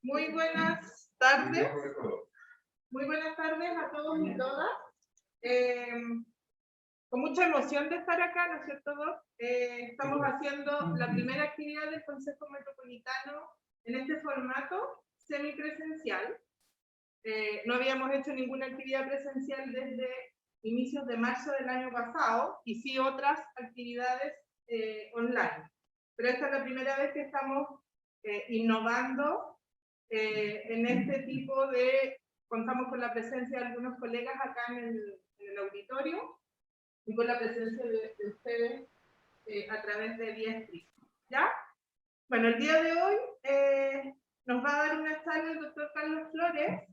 Muy buenas tardes. Muy buenas tardes a todos y todas. Con mucha emoción de estar acá, ¿no es cierto, Doc? Estamos haciendo la primera actividad del Consejo Metropolitano en este formato semipresencial. No habíamos hecho ninguna actividad presencial desde inicios de marzo del año pasado y sí otras actividades online. Pero esta es la primera vez que estamos innovando en este tipo de... Contamos con la presencia de algunos colegas acá en el auditorio y con la presencia de ustedes a través de vía stream. ¿Ya? Bueno, el día de hoy nos va a dar una charla el doctor Carlos Flores.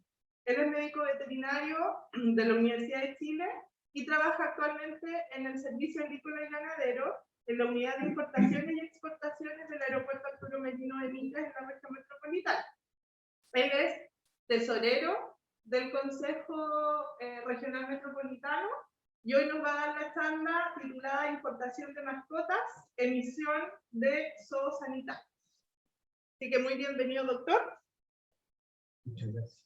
Él es médico veterinario de la Universidad de Chile y trabaja actualmente en el Servicio Agrícola y Ganadero en la Unidad de Importaciones y Exportaciones del Aeropuerto Arturo Merino de Mingas en la región metropolitana. Él es tesorero del Consejo Regional Metropolitano y hoy nos va a dar la charla titulada Importación de mascotas, emisión de zoosanitarios. Así que muy bienvenido, doctor. Muchas gracias.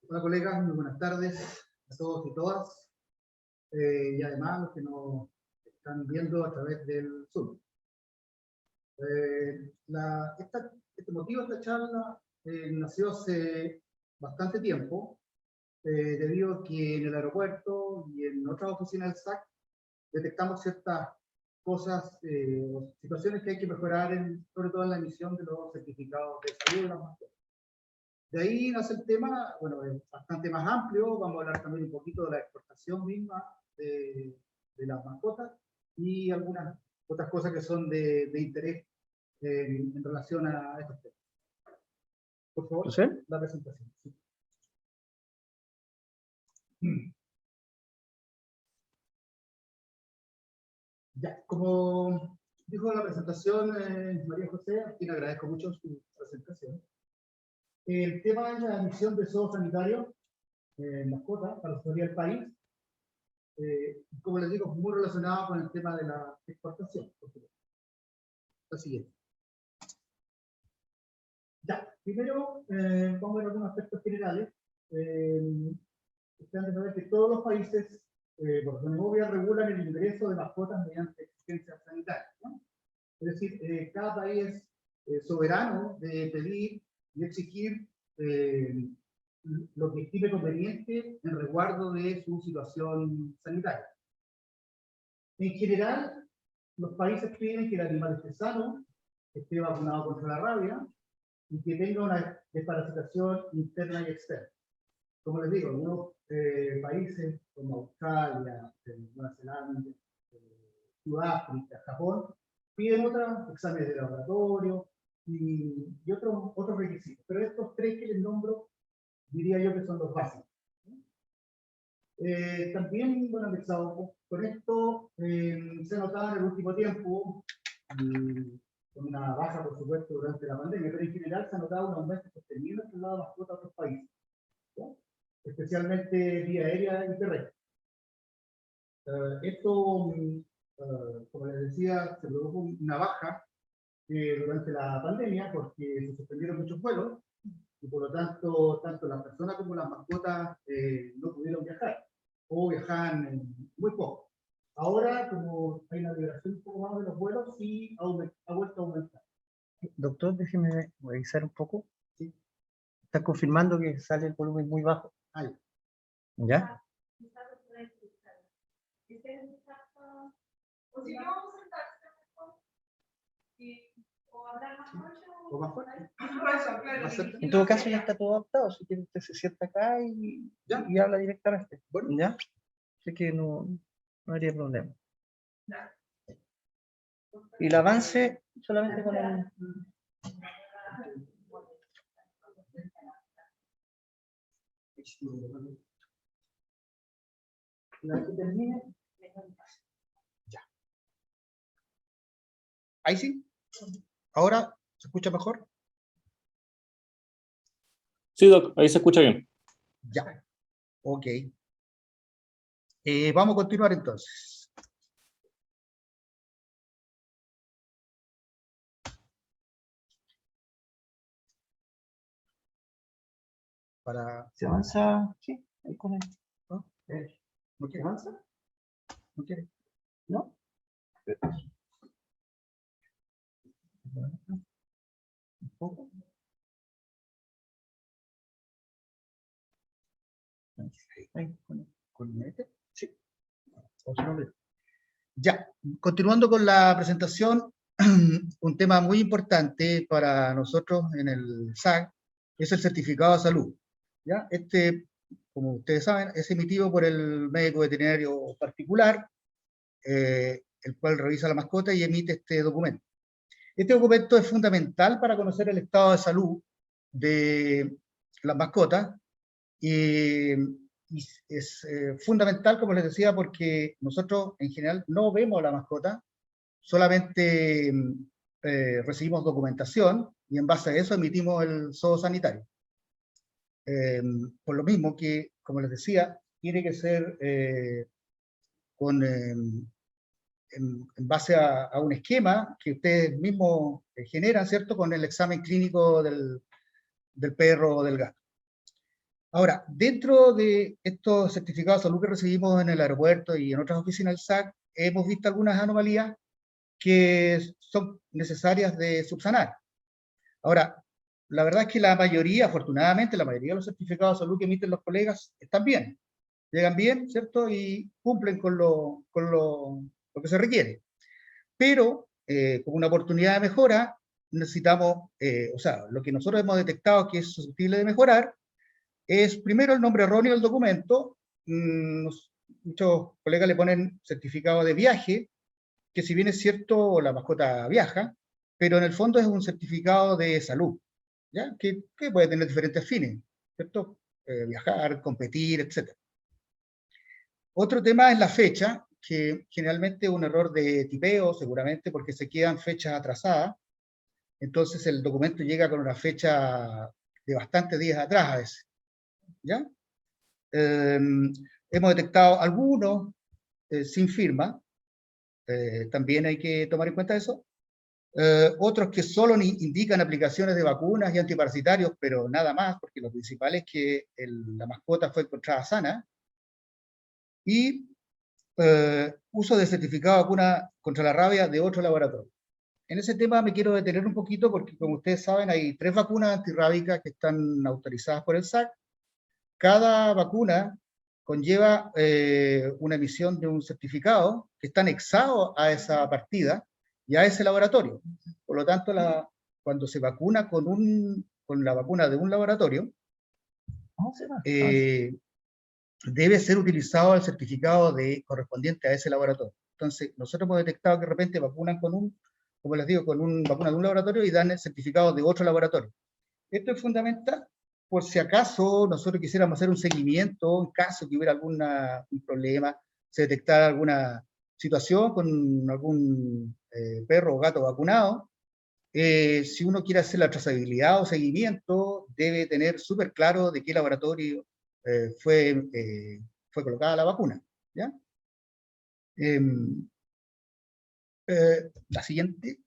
Hola colegas, muy buenas tardes a todos y todas, y además los que nos están viendo a través del Zoom. Este motivo de esta charla nació hace bastante tiempo, debido a que en el aeropuerto y en otras oficinas del SAC detectamos ciertas cosas o situaciones que hay que mejorar, sobre todo en la emisión de los certificados de salud de las mascotas. De ahí nace el tema, bueno, es bastante más amplio. Vamos a hablar también un poquito de la exportación misma de las mascotas y algunas otras cosas que son de interés en relación a estos temas. Por favor, ¿sí? La presentación. Sí. Ya, como dijo la presentación María José, a quien agradezco mucho su presentación. El tema es la emisión de zoosanitarios en mascotas para la sociedad del país. Como les digo, muy relacionado con el tema de la exportación. La siguiente. Ya, primero vamos a ver algunos aspectos generales. Ustedes han de saber que todos los países, por razones obvias, regulan el ingreso de mascotas mediante exigencias sanitarias, ¿no? Es decir, cada país es soberano de pedir y exigir lo que estime conveniente en resguardo de su situación sanitaria. En general, los países piden que el animal esté sano, esté vacunado contra la rabia y que tenga una desparasitación interna y externa. Como les digo, algunos países como Australia, Nueva Zelanda, Sudáfrica, Japón, piden otros exámenes de laboratorio y otros requisitos. Pero estos tres que les nombro, diría yo que son los básicos. También, bueno, anexado con esto, se ha notado en el último tiempo, con una baja, por supuesto, durante la pandemia, pero en general se ha notado un aumento sostenido en el lado de mascotas a otros países, ¿no? Especialmente vía aérea y terrestre. Esto, como les decía, se produjo una baja durante la pandemia porque se suspendieron muchos vuelos y por lo tanto, tanto las personas como las mascotas no pudieron viajar o viajaban muy poco. Ahora, como hay una liberación un poco más de los vuelos, sí ha vuelto a aumentar. Doctor, déjeme revisar un poco. Sí. Está confirmando que sale el volumen muy bajo. Ahí. ¿Ya? O si no, vamos a sentarse mejor o hablar más fuerte. ¿O más fuerte? Claro. En todo caso ya está todo adaptado. Si quiere usted se sienta acá y habla directamente. Bueno. ¿Ya? Así que no habría problema. Ya. Y el avance solamente con el... La que termine. Ya. Ahí sí. Ahora se escucha mejor. Sí, Doc, ahí se escucha bien. Ya. Ok. Vamos a continuar entonces. para... ¿Se avanza? Sí, ahí con él. ¿No? ¿No quiere avanzar? ¿No quiere? ¿No? Un poco. Ahí, con él. ¿Con este? Sí. O su nombre. Ya, continuando con la presentación, un tema muy importante para nosotros en el SAC es el certificado de salud. ¿Ya? Este, como ustedes saben, es emitido por el médico veterinario particular, el cual revisa la mascota y emite este documento. Este documento es fundamental para conocer el estado de salud de las mascotas y es fundamental, como les decía, porque nosotros en general no vemos a la mascota, solamente recibimos documentación y en base a eso emitimos el SOO sanitario. Por lo mismo que, como les decía, tiene que ser en base a un esquema que ustedes mismos generan, ¿cierto? Con el examen clínico del perro o del gato. Ahora, dentro de estos certificados de salud que recibimos en el aeropuerto y en otras oficinas del SAC, hemos visto algunas anomalías que son necesarias de subsanar. Ahora, la verdad es que la mayoría, afortunadamente, la mayoría de los certificados de salud que emiten los colegas están bien, llegan bien, ¿cierto? Y cumplen con lo que se requiere. Pero, como una oportunidad de mejora, necesitamos, o sea, lo que nosotros hemos detectado que es susceptible de mejorar, es primero el nombre erróneo del documento. Muchos colegas le ponen certificado de viaje, que si bien es cierto, la mascota viaja, pero en el fondo es un certificado de salud, ¿ya? Que puede tener diferentes fines, ¿cierto? Viajar, competir, etc. Otro tema es la fecha, que generalmente es un error de tipeo, seguramente, porque se quedan fechas atrasadas. Entonces el documento llega con una fecha de bastantes días atrás a veces, ¿ya? Hemos detectado algunos sin firma, también hay que tomar en cuenta eso. Otros que solo indican aplicaciones de vacunas y antiparasitarios, pero nada más, porque lo principal es que la mascota fue encontrada sana. Y uso de certificado de vacuna contra la rabia de otro laboratorio. En ese tema me quiero detener un poquito porque, como ustedes saben, hay 3 vacunas antirrábicas que están autorizadas por el SAC. Cada vacuna conlleva una emisión de un certificado que está anexado a esa partida y a ese laboratorio. Por lo tanto, cuando se vacuna con la vacuna de un laboratorio, debe ser utilizado el certificado correspondiente a ese laboratorio. Entonces, nosotros hemos detectado que de repente vacunan como les digo, con una vacuna de un laboratorio y dan el certificado de otro laboratorio. Esto es fundamental por si acaso nosotros quisiéramos hacer un seguimiento en caso que hubiera algún problema, se detectara alguna situación con algún perro o gato vacunado. Si uno quiere hacer la trazabilidad o seguimiento, debe tener súper claro de qué laboratorio fue colocada la vacuna, ¿ya? La siguiente.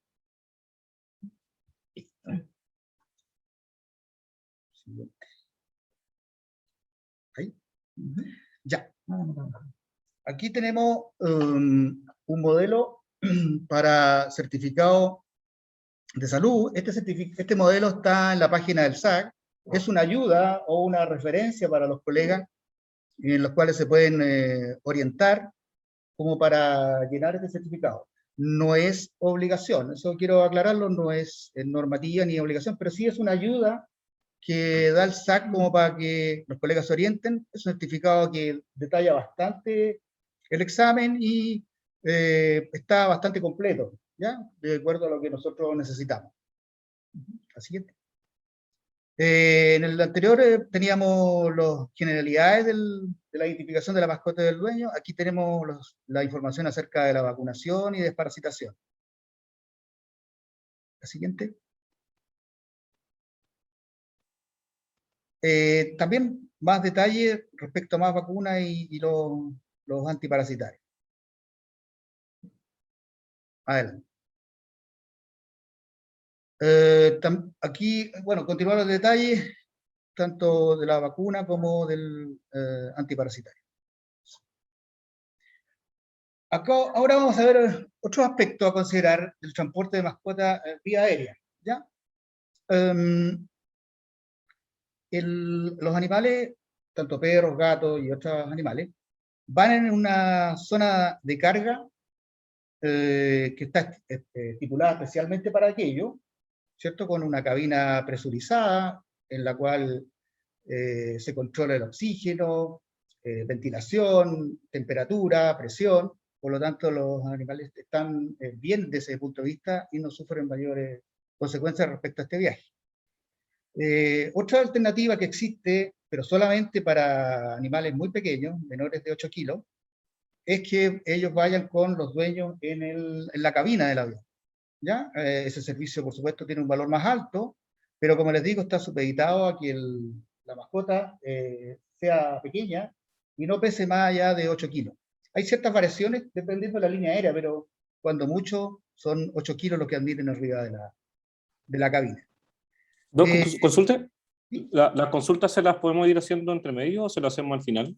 Ahí. Ya. Aquí tenemos un modelo para certificado de salud. Este modelo está en la página del SAC. Es una ayuda o una referencia para los colegas en los cuales se pueden orientar como para llenar este certificado. No es obligación, eso quiero aclararlo, no es normativa ni obligación, pero sí es una ayuda que da el SAC como para que los colegas se orienten. Es un certificado que detalla bastante el examen y está bastante completo, ¿ya? De acuerdo a lo que nosotros necesitamos. La siguiente. En el anterior teníamos las generalidades de la identificación de la mascota del dueño. Aquí tenemos la información acerca de la vacunación y desparasitación. La siguiente. También más detalle respecto a más vacunas y los antiparasitarios. Adelante. Aquí, bueno, continuar los detalles. tanto de la vacuna como del antiparasitario. Acá, ahora vamos a ver otro aspecto a considerar del transporte de mascotas vía aérea, ¿ya? Los animales, tanto perros, gatos y otros animales, van en una zona de carga que está estipulada especialmente para aquello, ¿cierto? Con una cabina presurizada en la cual se controla el oxígeno, ventilación, temperatura, presión. Por lo tanto, los animales están bien desde ese punto de vista y no sufren mayores consecuencias respecto a este viaje. Otra alternativa que existe, pero solamente para animales muy pequeños, menores de 8 kilos, es que ellos vayan con los dueños en la cabina del avión, ¿ya? Ese servicio, por supuesto, tiene un valor más alto, pero como les digo, está supeditado a que la mascota sea pequeña y no pese más allá de 8 kilos. Hay ciertas variaciones dependiendo de la línea aérea, pero cuando mucho son 8 kilos los que admiten arriba de la cabina. Doc, consulte. ¿Sí? ¿Las consultas se las podemos ir haciendo entre medio o se las hacemos al final?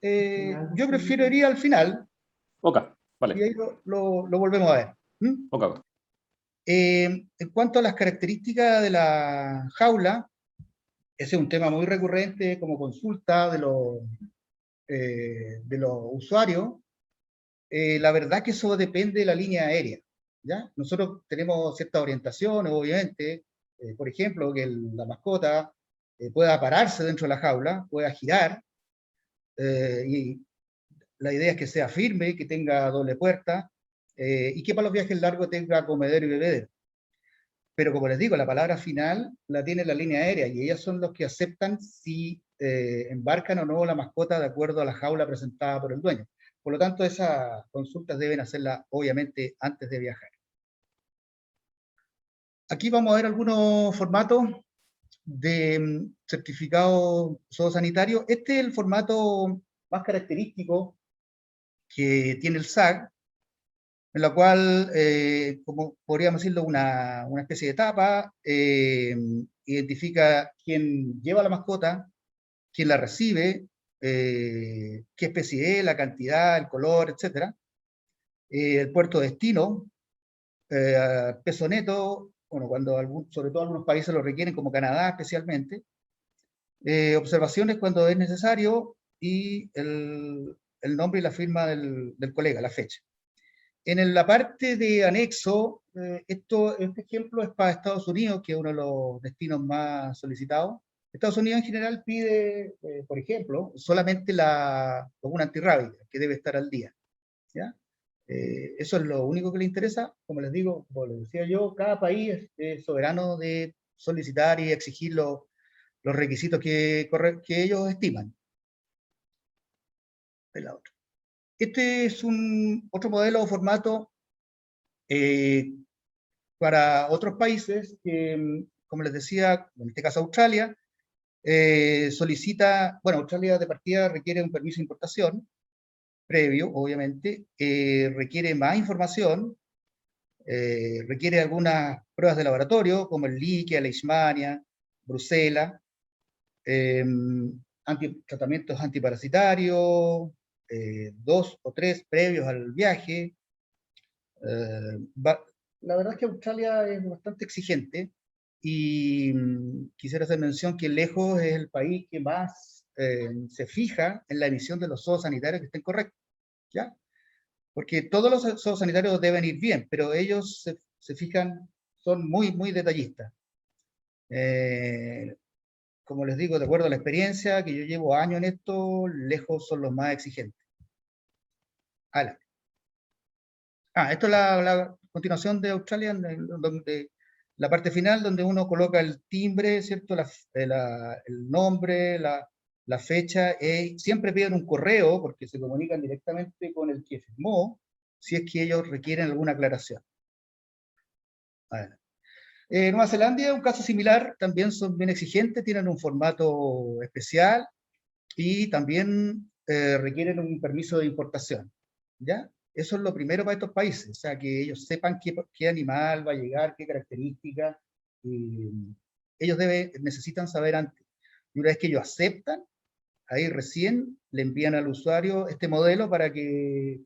Yo prefiero ir al final. Ok, Y vale. ahí lo volvemos a ver. ¿Mm? Ok. En cuanto a las características de la jaula, ese es un tema muy recurrente como consulta de los usuarios. La verdad que eso depende de la línea aérea, ¿ya? Nosotros tenemos cierta orientación, obviamente, por ejemplo, que la mascota pueda pararse dentro de la jaula, pueda girar, y la idea es que sea firme, que tenga doble puerta, y que para los viajes largos tenga comedero y bebedero. Pero como les digo, la palabra final la tiene la línea aérea y ellas son los que aceptan si embarcan o no la mascota de acuerdo a la jaula presentada por el dueño. Por lo tanto, esas consultas deben hacerlas obviamente antes de viajar. Aquí vamos a ver algunos formatos de certificado zoosanitario. Este es el formato más característico que tiene el SAC, en la cual, como podríamos decirlo, una especie de tapa, identifica quién lleva la mascota, quién la recibe, qué especie es, la cantidad, el color, etc. El puerto de destino, peso neto, bueno, cuando sobre todo algunos países lo requieren, como Canadá especialmente, observaciones cuando es necesario y el nombre y la firma del colega, la fecha. En la parte de anexo, este ejemplo es para Estados Unidos, que es uno de los destinos más solicitados. Estados Unidos en general pide, por ejemplo, solamente la vacuna antirrábica, que debe estar al día, ¿ya? Eso es lo único que le interesa. Como les digo, como les decía yo, cada país es soberano de solicitar y exigir los requisitos que ellos estiman. Este es otro modelo o formato para otros países que, como les decía, en este caso Australia, solicita, bueno, Australia de partida requiere un permiso de importación previo, obviamente, requiere más información, requiere algunas pruebas de laboratorio, como el Liquia, Leishmania, Brucela, tratamientos antiparasitarios, 2 o 3 previos al viaje. La verdad es que Australia es bastante exigente y quisiera hacer mención que lejos es el país que más se fija en la emisión de los zoosanitarios que estén correctos, ¿ya? Porque todos los zoosanitarios deben ir bien, pero ellos se fijan, son muy, muy detallistas. Como les digo, de acuerdo a la experiencia, que yo llevo años en esto, lejos son los más exigentes. Esto es la continuación de Australia, donde la parte final, donde uno coloca el timbre, ¿cierto? El nombre, la fecha, siempre piden un correo, porque se comunican directamente con el que firmó, si es que ellos requieren alguna aclaración. Nueva Zelanda es un caso similar, también son bien exigentes, tienen un formato especial y también requieren un permiso de importación, ¿ya? Eso es lo primero para estos países, o sea, que ellos sepan qué animal va a llegar, qué características, ellos necesitan saber antes. Y una vez que ellos aceptan, ahí recién le envían al usuario este modelo para que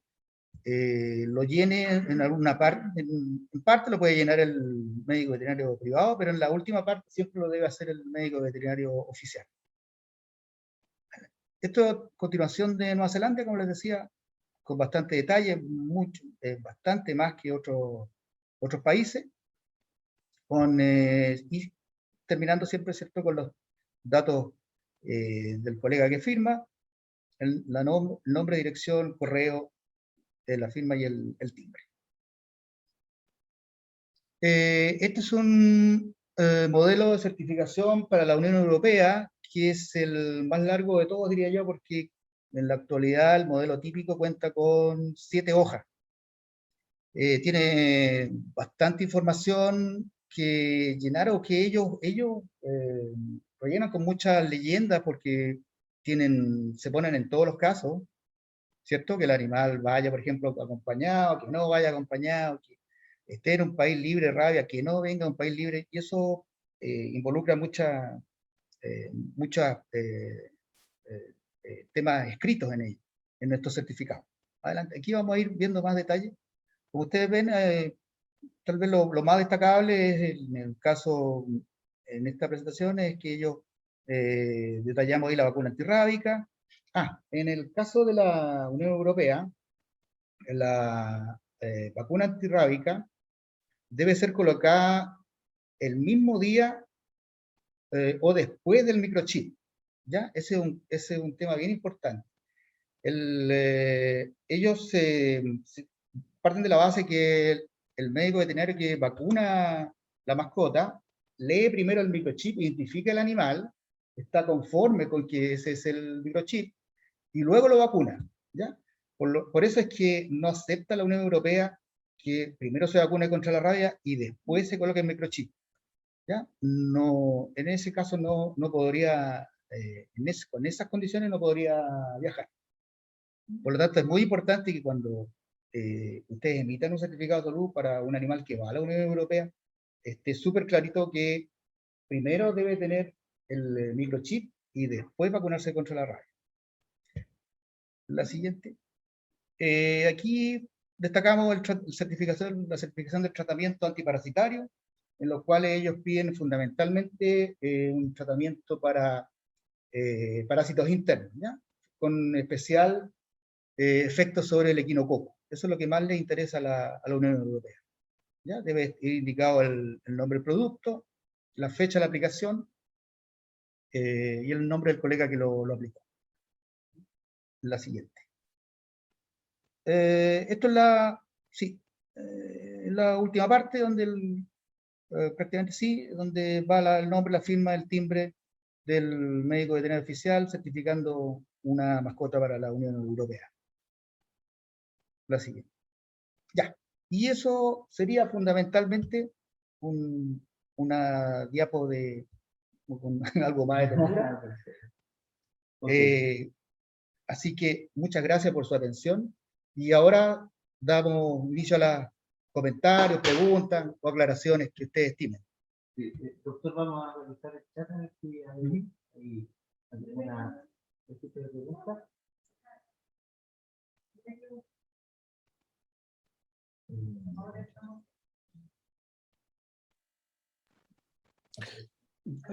lo llene en alguna parte. En parte lo puede llenar el médico veterinario privado, pero en la última parte siempre lo debe hacer el médico veterinario oficial. Esto es continuación de Nueva Zelanda, como les decía, con bastante detalle, bastante más que otros países, y terminando siempre, ¿cierto?, con los datos del colega que firma, el nombre, dirección, correo, la firma y el timbre. Este es un modelo de certificación para la Unión Europea, que es el más largo de todos, diría yo, porque en la actualidad el modelo típico cuenta con 7 hojas. Tiene bastante información que llenar o que ellos rellenan con muchas leyendas porque se ponen en todos los casos, ¿cierto? Que el animal vaya, por ejemplo, acompañado, que no vaya acompañado, que esté en un país libre de rabia, que no venga a un país libre, y eso involucra muchos temas escritos en ellos, en estos certificados. Adelante, aquí vamos a ir viendo más detalles. Como ustedes ven, tal vez lo más destacable es en el caso, en esta presentación, es que ellos detallamos ahí la vacuna antirrábica. En el caso de la Unión Europea, la vacuna antirrábica debe ser colocada el mismo día o después del microchip. ¿Ya? Ese es un tema bien importante. Ellos parten de la base que el médico veterinario que vacuna la mascota lee primero el microchip, identifica el animal, está conforme con que ese es el microchip, y luego lo vacuna. ¿Ya? Por eso es que no acepta la Unión Europea que primero se vacune contra la rabia y después se coloque el microchip. ¿Ya? No, en ese caso no podría, con esas condiciones no podría viajar. Por lo tanto, es muy importante que cuando ustedes emitan un certificado de salud para un animal que va a la Unión Europea, esté súper clarito que primero debe tener el microchip y después vacunarse contra la rabia. La siguiente. Aquí destacamos la certificación del tratamiento antiparasitario, en los cuales ellos piden fundamentalmente un tratamiento para parásitos internos, ¿ya? Con especial efectos sobre el equinococo. Eso es lo que más le interesa a la Unión Europea. ¿Ya? Debe ir indicado el nombre del producto, la fecha de la aplicación y el nombre del colega que lo aplicó. La siguiente. Esto es la última parte donde prácticamente sí, donde va el nombre, la firma, el timbre del médico veterinario oficial certificando una mascota para la Unión Europea. La siguiente. Ya. Y eso sería fundamentalmente una diapo con algo más de ternura. Así que muchas gracias por su atención. Y ahora damos inicio a los comentarios, preguntas o aclaraciones que ustedes estimen. Sí, doctor, vamos a revisar el chat a ver si hay alguna pregunta.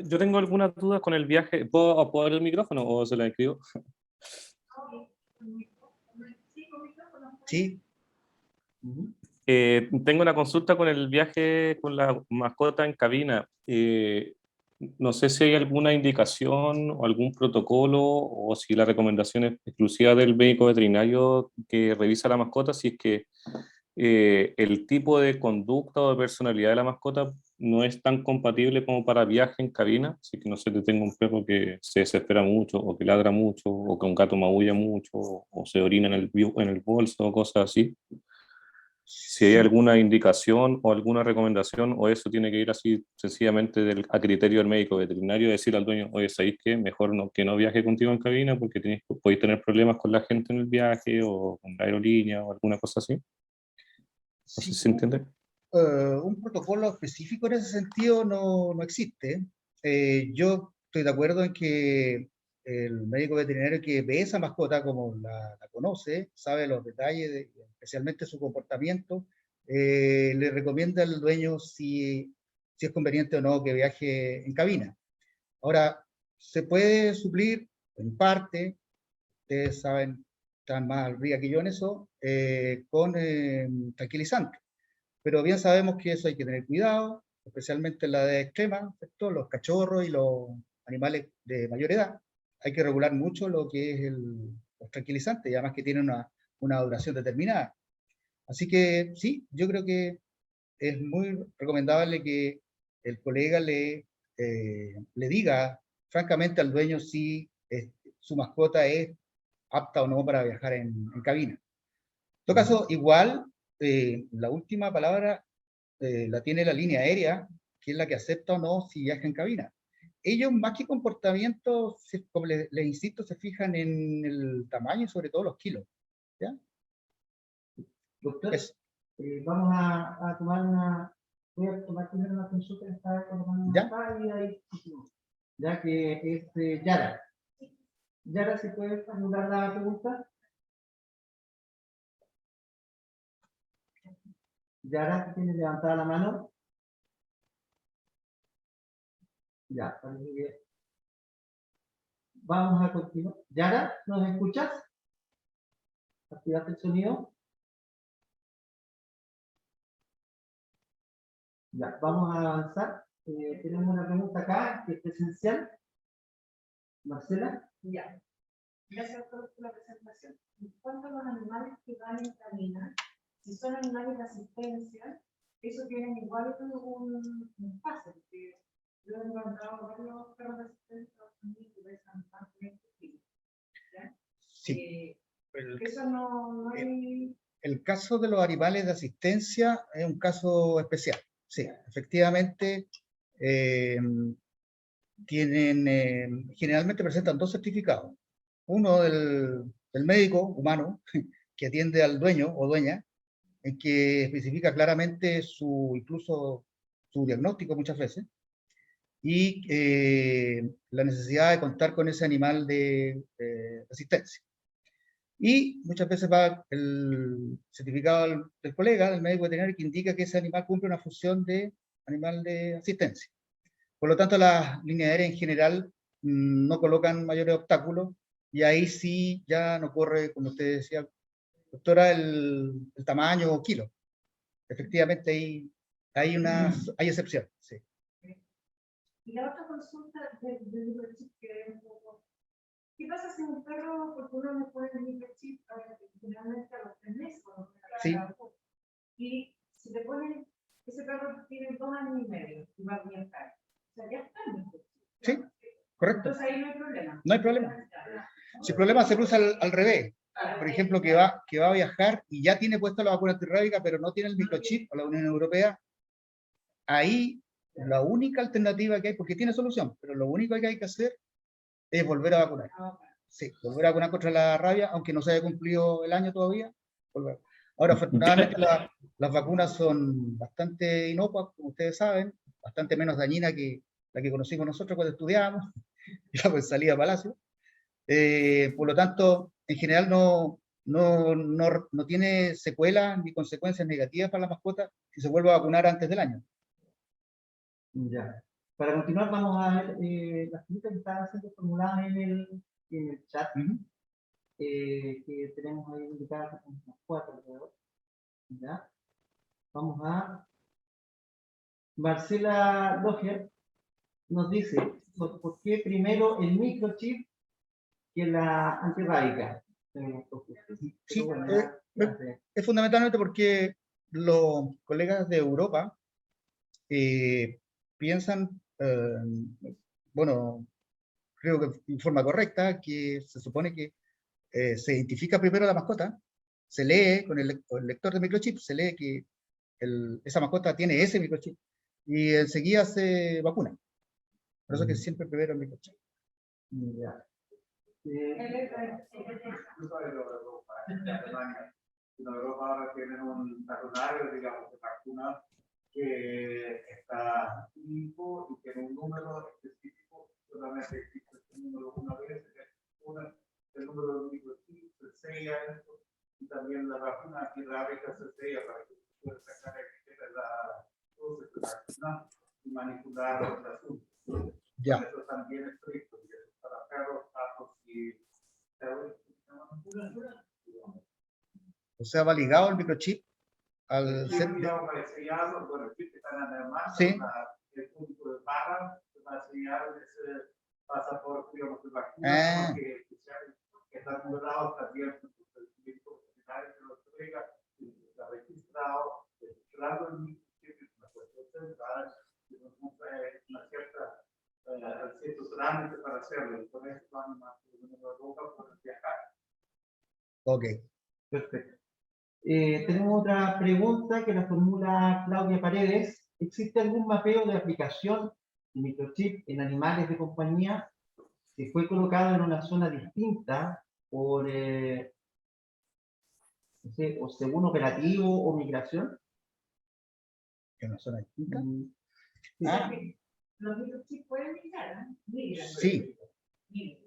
Yo tengo algunas dudas con el viaje. ¿Puedo apagar el micrófono o se la escribo? Sí. Tengo una consulta con el viaje con la mascota en cabina. No sé si hay alguna indicación o algún protocolo o si la recomendación es exclusiva del médico veterinario que revisa la mascota, si es que el tipo de conducta o de personalidad de la mascota no es tan compatible como para viaje en cabina, así que no sé, tengo un perro que se desespera mucho o que ladra mucho o que un gato maulla mucho o se orina en el bolso o cosas así. Si hay alguna indicación o alguna recomendación, o eso tiene que ir así sencillamente a criterio del médico veterinario, decir al dueño, oye, ¿sabéis qué? Mejor que no viaje contigo en cabina porque podéis tener problemas con la gente en el viaje o con la aerolínea o alguna cosa así. No sé si se entiende. Un protocolo específico en ese sentido no existe. yo estoy de acuerdo en que el médico veterinario que ve esa mascota como la conoce, sabe los detalles, especialmente su comportamiento, le recomienda al dueño si es conveniente o no que viaje en cabina. Ahora, se puede suplir en parte, ustedes saben, están más al día que yo en eso, con tranquilizantes. Pero bien sabemos que eso hay que tener cuidado, especialmente en la edad extrema, ¿cierto? Los cachorros y los animales de mayor edad. Hay que regular mucho lo que es los tranquilizantes, y además que tienen una duración determinada. Así que sí, yo creo que es muy recomendable que el colega le diga francamente al dueño si su mascota es apta o no para viajar en cabina. En todo caso, igual, la última palabra la tiene la línea aérea, que es la que acepta o no si viaja en cabina. Ellos, más que comportamiento, como les insisto, se fijan en el tamaño y sobre todo los kilos. ¿Ya? Doctor, vamos a tomar voy a tomar primero una consulta que está colocando ¿Ya? acá y ahí continuamos. Ya que es Yara. Yara, si puedes formular la pregunta. Yara, ¿tienes levantada la mano? Ya, parece que vamos a continuar. Yara, ¿nos escuchas? ¿Activaste el sonido? Ya, vamos a avanzar. Tenemos una pregunta acá, que es presencial. Marcela. Ya. Gracias por la presentación. En cuanto a los animales que van en cabina, si son animales de asistencia, eso tienen igual un pase, porque yo he encontrado varios perros de asistencia que pesan más de 20 kilos. Sí. Eso no hay... El caso de los animales de asistencia es un caso especial. Sí, efectivamente, generalmente presentan dos certificados. Uno del médico humano que atiende al dueño o dueña, en que especifica claramente incluso su diagnóstico muchas veces, y la necesidad de contar con ese animal de asistencia. Y muchas veces va el certificado del colega, del médico veterinario, que indica que ese animal cumple una función de animal de asistencia. Por lo tanto, las líneas aéreas en general no colocan mayores obstáculos, y ahí sí ya no corre, como usted decía, doctora, el tamaño o kilo. Efectivamente, hay excepciones. Sí. Y la otra consulta de microchip que es un poco... ¿Qué pasa si un perro, porque uno le pone el microchip finalmente a los 3 meses? Sí. Y si le ponen, ese perro tiene 2 años y medio y va a viajar. O sea, ya está el microchip. Sí, correcto. Entonces ahí no hay problema. No hay problema. Si el problema se cruza al revés, por ejemplo, que va a viajar y ya tiene puesta la vacuna antirrábica, pero no tiene el microchip o la Unión Europea, ahí la única alternativa que hay, porque tiene solución, pero lo único que hay que hacer es volver a vacunar. Sí, volver a vacunar contra la rabia, aunque no se haya cumplido el año todavía. Volver. Ahora, afortunadamente, las vacunas son bastante inocuas, como ustedes saben, bastante menos dañinas que la que conocimos nosotros cuando estudiábamos, ya pues salía a Palacio. Por lo tanto, en general no tiene secuelas ni consecuencias negativas para la mascota si se vuelve a vacunar antes del año. Ya. Para continuar, vamos a ver las preguntas que están siendo formuladas en el chat, que tenemos ahí indicadas unas 4 alrededor. ¿Ya? Vamos a... Marcela Loger nos dice, ¿por qué primero el microchip que la antirrábica? Sí, es fundamentalmente porque los colegas de Europa piensan, bueno, creo que en forma correcta, que se supone que se identifica primero la mascota, se lee con el lector de microchip, se lee que esa mascota tiene ese microchip, y enseguida se vacuna. Por eso es que siempre primero el microchip. Ya. En Europa ahora tienen un calendario, digamos, de vacunas que está único y tiene un número específico, solamente existe este número una vez, el número de microchip se sella esto, y también la vacuna antirrábica se sella para que se pueda sacar la y manipular los asuntos. Ya. Eso también es estricto, y eso para perros, gatos y o sea, va ligado el microchip al set. Sí. El punto de barra va a sellar ese pasaporte, digamos, de vacuna, que está nombrado también el médico veterinario que lo entrega, está registrado, registrando el microchip, es una cuestión central, una cierta ciertos trámites para hacerlo, y con eso van más de Europa por viajar. Ok. Perfecto. Tenemos otra pregunta que la formula Claudia Paredes. ¿Existe algún mapeo de aplicación de microchip en animales de compañía que fue colocado en una zona distinta por, no sé, o según operativo o migración? ¿En una zona distinta? Sí. Los microchips pueden migrar, ¿no? Migran. Sí. Sí.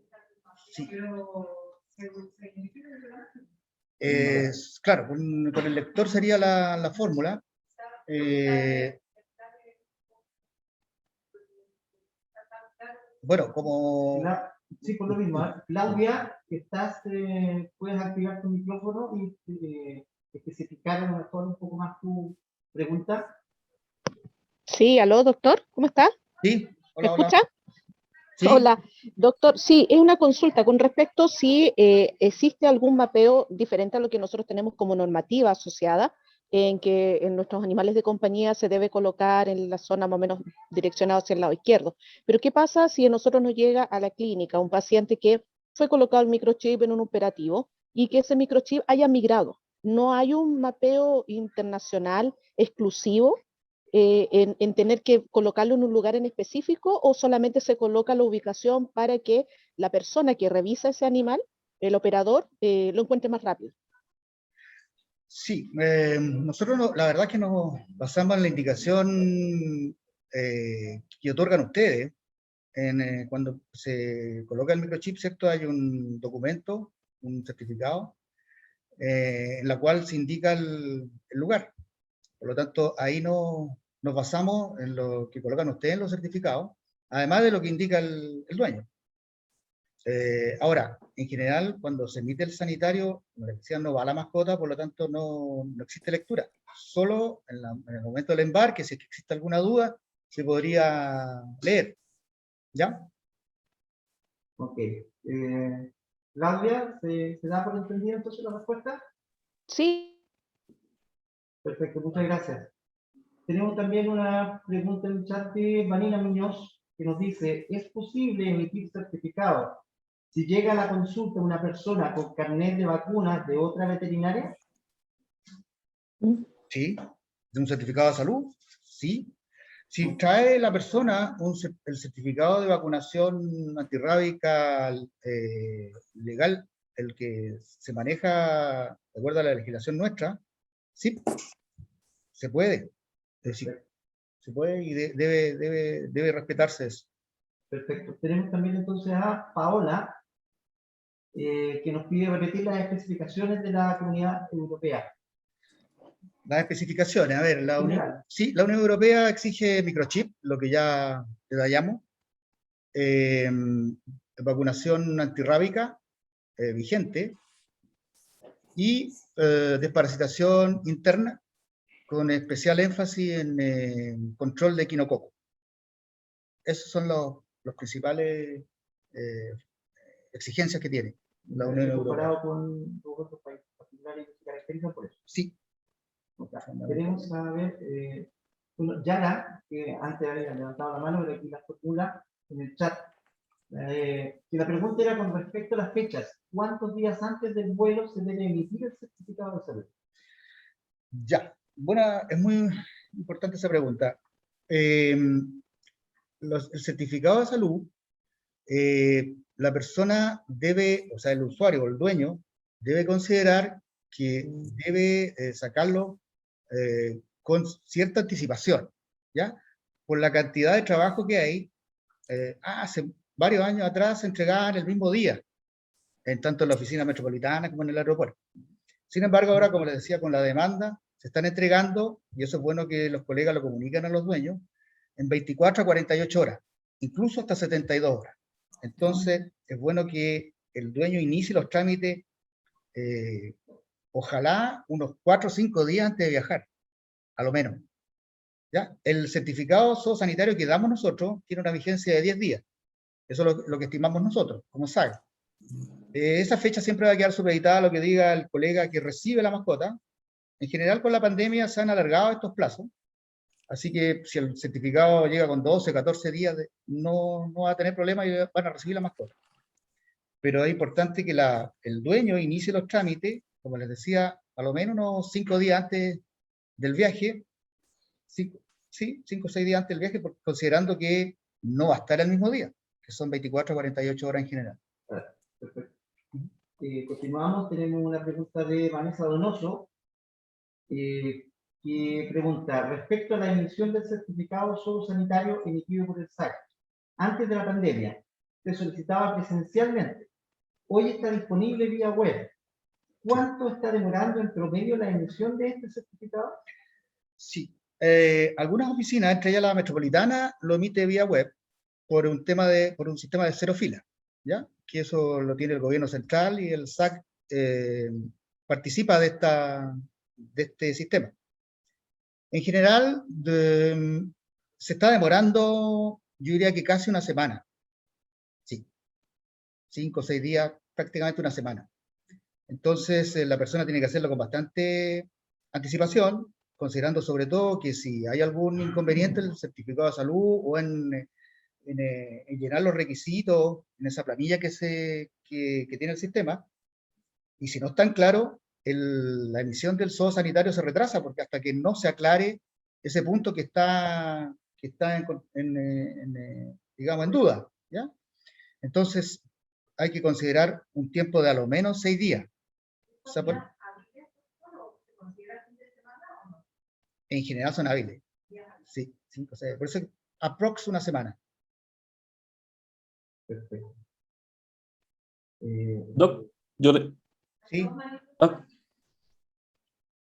Pero se significa que claro, con el lector sería la fórmula. Bueno, como... Sí, por lo mismo. Claudia, puedes activar tu micrófono y especificar a lo mejor un poco más tu pregunta. Sí, aló, doctor, ¿cómo está? Sí, hola, ¿Me escucha? Sí. Hola, doctor. Sí, es una consulta con respecto si existe algún mapeo diferente a lo que nosotros tenemos como normativa asociada, en que en nuestros animales de compañía se debe colocar en la zona más o menos direccionada hacia el lado izquierdo. Pero ¿qué pasa si a nosotros nos llega a la clínica un paciente que fue colocado el microchip en un operativo y que ese microchip haya migrado? ¿No hay un mapeo internacional exclusivo en tener que colocarlo en un lugar en específico, o solamente se coloca la ubicación para que la persona que revisa ese animal, el operador, lo encuentre más rápido? Sí, nosotros la verdad que nos basamos en la indicación que otorgan ustedes. Cuando se coloca el microchip, ¿cierto? Hay un documento, un certificado, en la cual se indica el lugar. Por lo tanto, ahí nos basamos en lo que colocan ustedes en los certificados, además de lo que indica el dueño. Ahora, en general, cuando se emite el sanitario, como les decía, no va la mascota, por lo tanto no existe lectura. Solo en el momento del embarque, si es que existe alguna duda, se podría leer. ¿Ya? Ok. Claudia, ¿se da por entendida entonces la respuesta? Sí. Perfecto, muchas gracias. Tenemos también una pregunta en el chat de Vanina Muñoz, que nos dice: ¿es posible emitir certificado si llega a la consulta una persona con carnet de vacunas de otra veterinaria? Sí. ¿De un certificado de salud? Sí. Si trae la persona el certificado de vacunación antirrábica legal, el que se maneja de acuerdo a la legislación nuestra, sí, se puede. Es decir, se puede y debe respetarse eso. Perfecto. Tenemos también entonces a Paola, que nos pide repetir las especificaciones de la Comunidad Europea. Las especificaciones, a ver, la Unión Europea exige microchip, lo que ya detallamos, vacunación antirrábica vigente y desparasitación interna, con especial énfasis en control de equinococo. Esos son los principales exigencias que tiene la Unión Europea. Comparado con otros países particulares que se caracterizan por eso. Sí. Queremos saber, bueno, Yara, que antes había levantado la mano, pero aquí la formula en el chat. Que la pregunta era con respecto a las fechas. ¿Cuántos días antes del vuelo se debe emitir el certificado de salud? Ya, es muy importante esa pregunta. El certificado de salud, la persona debe, o sea, el usuario o el dueño, debe considerar que debe sacarlo con cierta anticipación, ¿ya? Por la cantidad de trabajo que hay, hace varios años atrás se entregaban el mismo día, en tanto en la oficina metropolitana como en el aeropuerto. Sin embargo, ahora, como les decía, con la demanda, se están entregando, y eso es bueno que los colegas lo comunican a los dueños, en 24 a 48 horas, incluso hasta 72 horas. Entonces, es bueno que el dueño inicie los trámites, ojalá unos 4 o 5 días antes de viajar, a lo menos. ¿Ya? El certificado zoosanitario que damos nosotros tiene una vigencia de 10 días. Eso es lo que estimamos nosotros, como SAG. Esa fecha siempre va a quedar supeditada a lo que diga el colega que recibe la mascota. En general, con la pandemia se han alargado estos plazos, así que si el certificado llega con 12, 14 días, no va a tener problema y van a recibir la mascota. Pero es importante que el dueño inicie los trámites, como les decía, a lo menos unos 5 días antes del viaje, 5 o 6 días antes del viaje, considerando que no va a estar el mismo día, que son 24 a 48 horas en general. Perfecto. Continuamos, tenemos una pregunta de Vanessa Donoso, que pregunta, respecto a la emisión del certificado zoosanitario emitido por el SAC, antes de la pandemia, se solicitaba presencialmente, hoy está disponible vía web. ¿Cuánto está demorando en promedio la emisión de este certificado? Sí, algunas oficinas, entre ellas la metropolitana, lo emite vía web por un sistema de 0 fila, ¿ya? Que eso lo tiene el gobierno central y el SAC participa de este sistema. En general, se está demorando, yo diría que casi una semana. Sí, 5 o 6 días, prácticamente una semana. Entonces, la persona tiene que hacerlo con bastante anticipación, considerando sobre todo que si hay algún inconveniente en el certificado de salud o en llenar los requisitos en esa planilla que tiene el sistema, y si no están claros, la emisión del zoosanitario se retrasa, porque hasta que no se aclare ese punto que está digamos, en duda, ¿ya? Entonces, hay que considerar un tiempo de a lo menos 6 días. O sea, en general son hábiles. Sí, 5 o 6. Por eso, aprox una semana. Perfecto. Doc, Sí.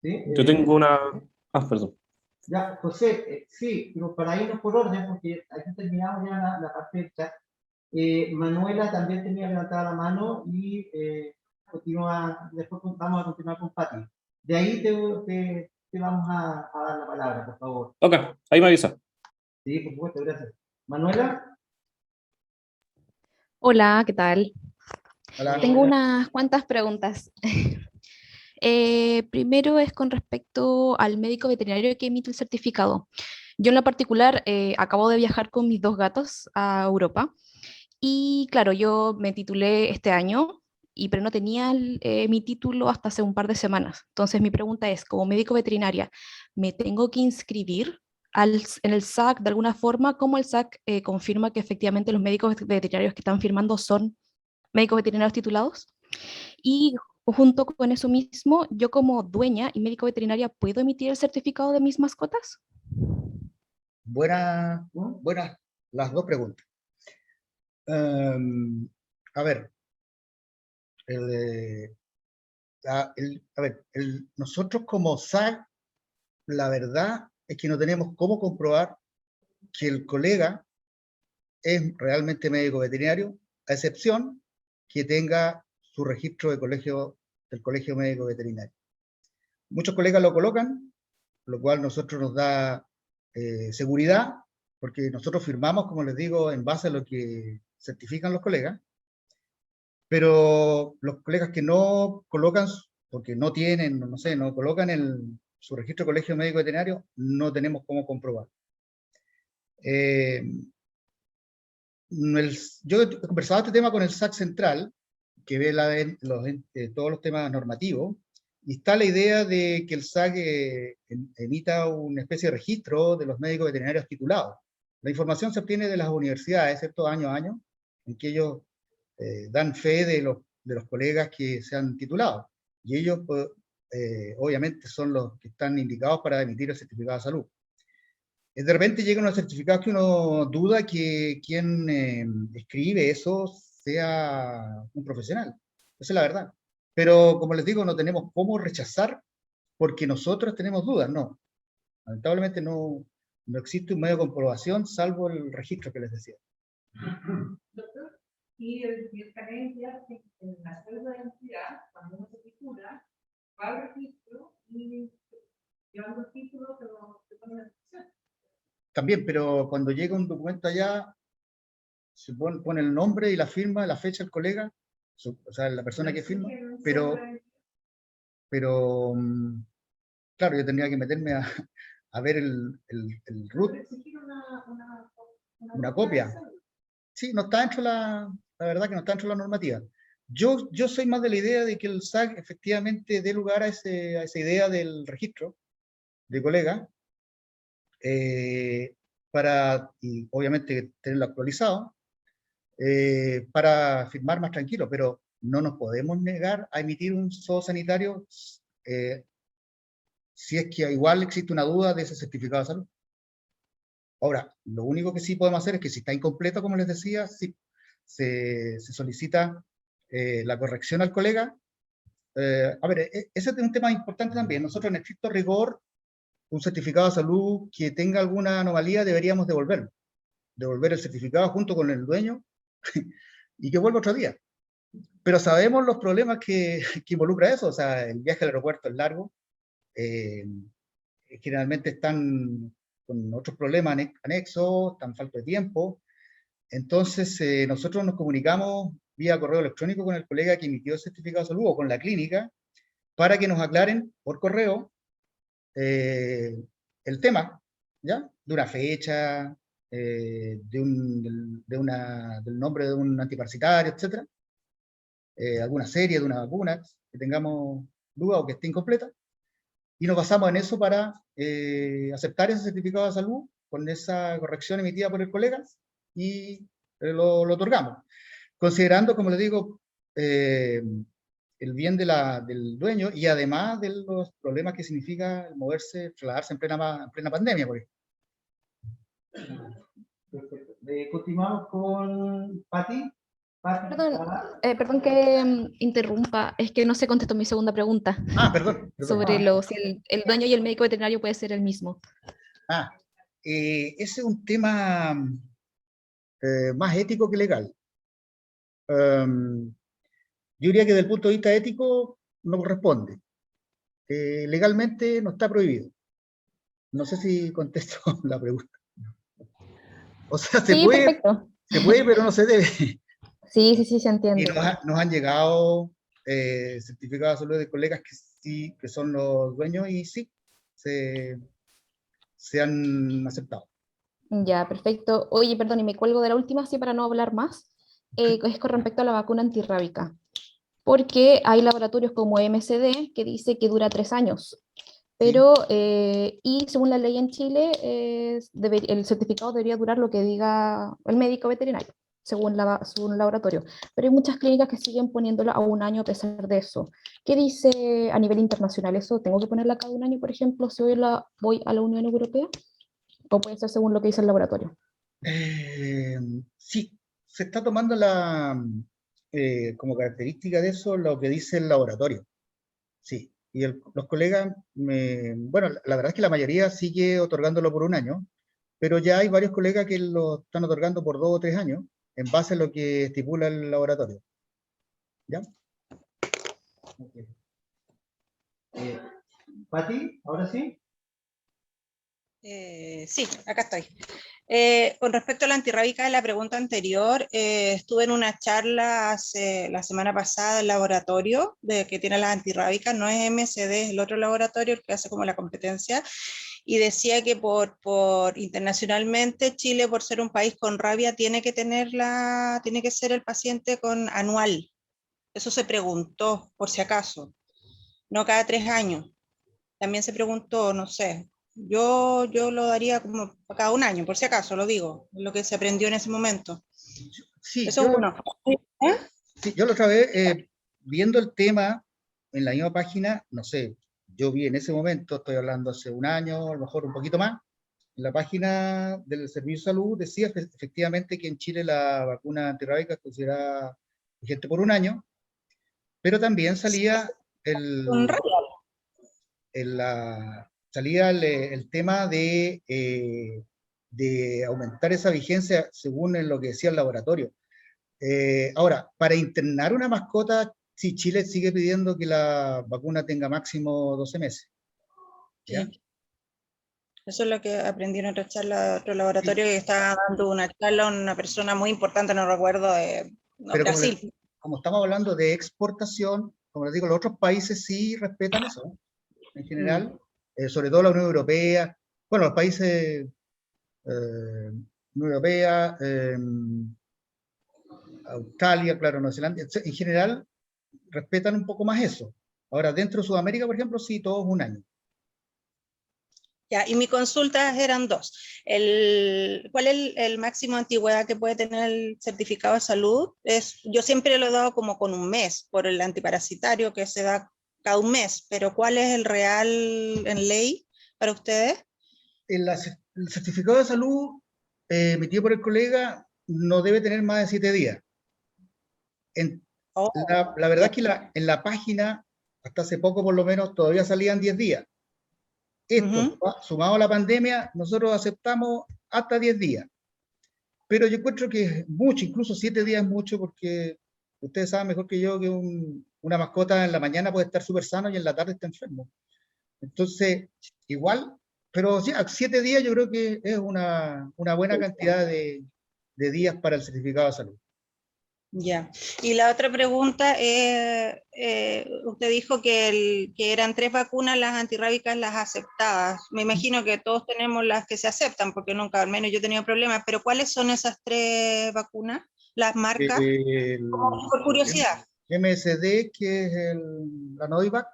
¿Sí? Yo tengo una... perdón. Ya, José, sí, pero para irnos por orden, porque aquí terminamos ya la parte del chat. Manuela también tenía levantada la mano y después vamos a continuar con Pati. De ahí te vamos a dar la palabra, por favor. Ok, ahí me avisa. Sí, por supuesto, gracias. Manuela. Hola, ¿qué tal? Hola. Tengo unas cuantas preguntas. Primero es con respecto al médico veterinario que emite el certificado. Yo en lo particular acabo de viajar con mis 2 gatos a Europa y claro, yo me titulé este año, pero no tenía mi título hasta hace un par de semanas. Entonces mi pregunta es, como médico veterinaria, ¿me tengo que inscribir en el SAC de alguna forma? ¿Cómo el SAC confirma que efectivamente los médicos veterinarios que están firmando son médicos veterinarios titulados? Y junto con eso mismo, yo como dueña y médico veterinaria, ¿puedo emitir el certificado de mis mascotas? Buenas las dos preguntas. A ver, nosotros como SAC, la verdad es que no tenemos cómo comprobar que el colega es realmente médico veterinario, a excepción que tenga su registro del colegio médico veterinario. Muchos colegas lo colocan, lo cual nosotros nos da seguridad, porque nosotros firmamos, como les digo, en base a lo que certifican los colegas, pero los colegas que no colocan, porque no tienen, no sé, no colocan su registro de colegio médico veterinario, no tenemos cómo comprobar. Yo he conversado este tema con el SAC Central, que ve todos los temas normativos, y está la idea de que el SAC emita una especie de registro de los médicos veterinarios titulados. La información se obtiene de las universidades, ¿cierto? Año a año, en que ellos dan fe de los colegas que se han titulado. Y ellos obviamente son los que están indicados para emitir el certificado de salud. De repente llegan unos certificados que uno duda que quien escribe eso sea un profesional. Esa es la verdad. Pero, como les digo, no tenemos cómo rechazar porque nosotros tenemos dudas, no. Lamentablemente no existe un medio de comprobación salvo el registro que les decía. Doctor, y el carnet de identidad, en la cédula de identidad, cuando uno se titula, va al registro y llevando el título se pone la inscripción. También, pero cuando llega un documento allá, se pone el nombre y la firma, la fecha del colega, o sea, la persona que firma, pero claro, yo tendría que meterme a ver el root, una copia. Sí, no está dentro la verdad que no está dentro de la normativa. Yo soy más de la idea de que el SAC efectivamente dé lugar a esa idea del registro de colega, y obviamente tenerlo actualizado, para firmar más tranquilo, pero no nos podemos negar a emitir un SOO sanitario si es que igual existe una duda de ese certificado de salud. Ahora, lo único que sí podemos hacer es que si está incompleto, como les decía, sí, se solicita la corrección al colega. A ver, ese es un tema importante también. Nosotros en estricto rigor, un certificado de salud que tenga alguna anomalía deberíamos devolverlo. Devolver el certificado junto con el dueño y que vuelva otro día. Pero sabemos los problemas que involucra eso. O sea, el viaje al aeropuerto es largo. Generalmente están con otros problemas anexos, están falta de tiempo. Entonces, nosotros nos comunicamos vía correo electrónico con el colega que emitió el certificado de salud o con la clínica para que nos aclaren por correo el tema, ¿ya? De una fecha, del nombre de un antiparasitario, etc. Alguna serie de una vacuna que tengamos duda o que esté incompleta. Y nos basamos en eso para aceptar ese certificado de salud con esa corrección emitida por el colega y lo otorgamos. Considerando, como les digo, el bien del dueño y además de los problemas que significa moverse, trasladarse en plena pandemia, por ejemplo. Perfecto. Continuamos con Pati. Perdón que interrumpa, es que no se contestó mi segunda pregunta Perdón. sobre si el dueño y el médico veterinario puede ser el mismo. Ese es un tema más ético que legal. Yo diría que desde el punto de vista ético no corresponde. Legalmente no está prohibido. No sé si contesto la pregunta. O sea, se puede, pero no se debe. Sí, se entiende. Y nos han llegado certificados de salud de colegas que sí, que son los dueños y sí, se han aceptado. Ya, perfecto. Oye, perdón, y me cuelgo de la última, sí, para no hablar más. Es con respecto a la vacuna antirrábica. Porque hay laboratorios como MSD que dice que dura 3 años. Pero, y según la ley en Chile, el certificado debería durar lo que diga el médico veterinario, según un laboratorio. Pero hay muchas clínicas que siguen poniéndolo a 1 año a pesar de eso. ¿Qué dice a nivel internacional eso? ¿Tengo que ponerla cada 1 año, por ejemplo, si voy a la Unión Europea? ¿O puede ser según lo que dice el laboratorio? Sí, se está tomando como característica de eso lo que dice el laboratorio. Sí. Y los colegas, bueno, la verdad es que la mayoría sigue otorgándolo por 1 año, pero ya hay varios colegas que lo están otorgando por 2 o 3 años, en base a lo que estipula el laboratorio. ¿Ya? Okay. Pati, ¿ahora sí? Sí, acá estoy. Con respecto a la antirrábica de la pregunta anterior, estuve en una charla la semana pasada del laboratorio que tiene las antirrábicas, no es MSD, es el otro laboratorio el que hace como la competencia, y decía que internacionalmente Chile, por ser un país con rabia, tiene que ser el paciente anual. Eso se preguntó, por si acaso, no cada 3 años. También se preguntó, no sé, yo lo daría como cada 1 año, por si acaso, lo digo, lo que se aprendió en ese momento. Sí, eso es uno. Sí, yo la otra vez, viendo el tema en la misma página, no sé, yo vi en ese momento, estoy hablando hace un año, a lo mejor un poquito más, en la página del Servicio de Salud decía efectivamente que en Chile la vacuna antirrábica es considerada vigente por un año, pero también salía Con rabia. el tema de aumentar esa vigencia según lo que decía el laboratorio. Ahora, para internar una mascota, sí, Chile sigue pidiendo que la vacuna tenga máximo 12 meses. ¿Ya? Sí. Eso es lo que aprendí en otra charla de otro laboratorio, que estaba dando una charla a una persona muy importante, no recuerdo, Pero Brasil. como estamos hablando de exportación, como les digo, los otros países sí respetan eso, ¿no? En general, sobre todo la Unión Europea, bueno, los países, Unión Europea, Australia, claro, Nueva Zelanda, en general respetan un poco más eso. Ahora, dentro de Sudamérica, por ejemplo, sí, todo es un año. Ya, y mis consultas eran dos. ¿Cuál es el máximo de antigüedad que puede tener el certificado de salud? Yo siempre lo he dado como con un mes, por el antiparasitario que se da cada un mes, pero ¿cuál es el real en ley para ustedes? El certificado de salud emitido por el colega no debe tener más de 7 días. La verdad es que en la página, hasta hace poco por lo menos, todavía salían 10 días. Esto, sumado a la pandemia, nosotros aceptamos hasta 10 días. Pero yo encuentro que es mucho, incluso 7 días es mucho, porque ustedes saben mejor que yo que una mascota en la mañana puede estar súper sano y en la tarde está enfermo. Entonces, igual, pero sí, 7 días yo creo que es una buena cantidad de días para el certificado de salud. Ya. Y la otra pregunta, usted dijo que eran 3 vacunas las antirrábicas las aceptadas. Me imagino que todos tenemos las que se aceptan, porque nunca, al menos yo he tenido problemas, pero ¿cuáles son esas 3 vacunas? ¿Las marcas? Por curiosidad. MSD, que es la Nodivac,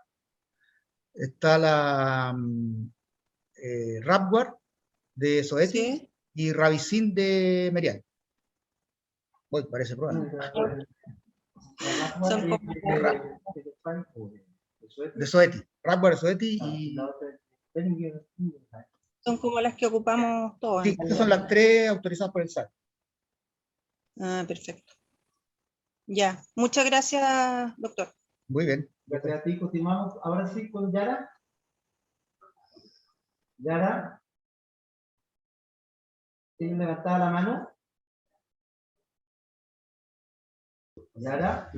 está la Rapguard de Zoetis, ¿sí? Y Ravicin de Merian. Uy, parece prueba. Son de Zoetis, Rapguard de Zoetis y... Son como las que ocupamos todos. Sí, estas son las 3 autorizadas por el SAC. Ah, perfecto. Ya, muchas gracias, doctor. Muy bien. Gracias a ti, continuamos. Ahora sí con Yara. Yara. ¿Tiene levantada la mano? Yara.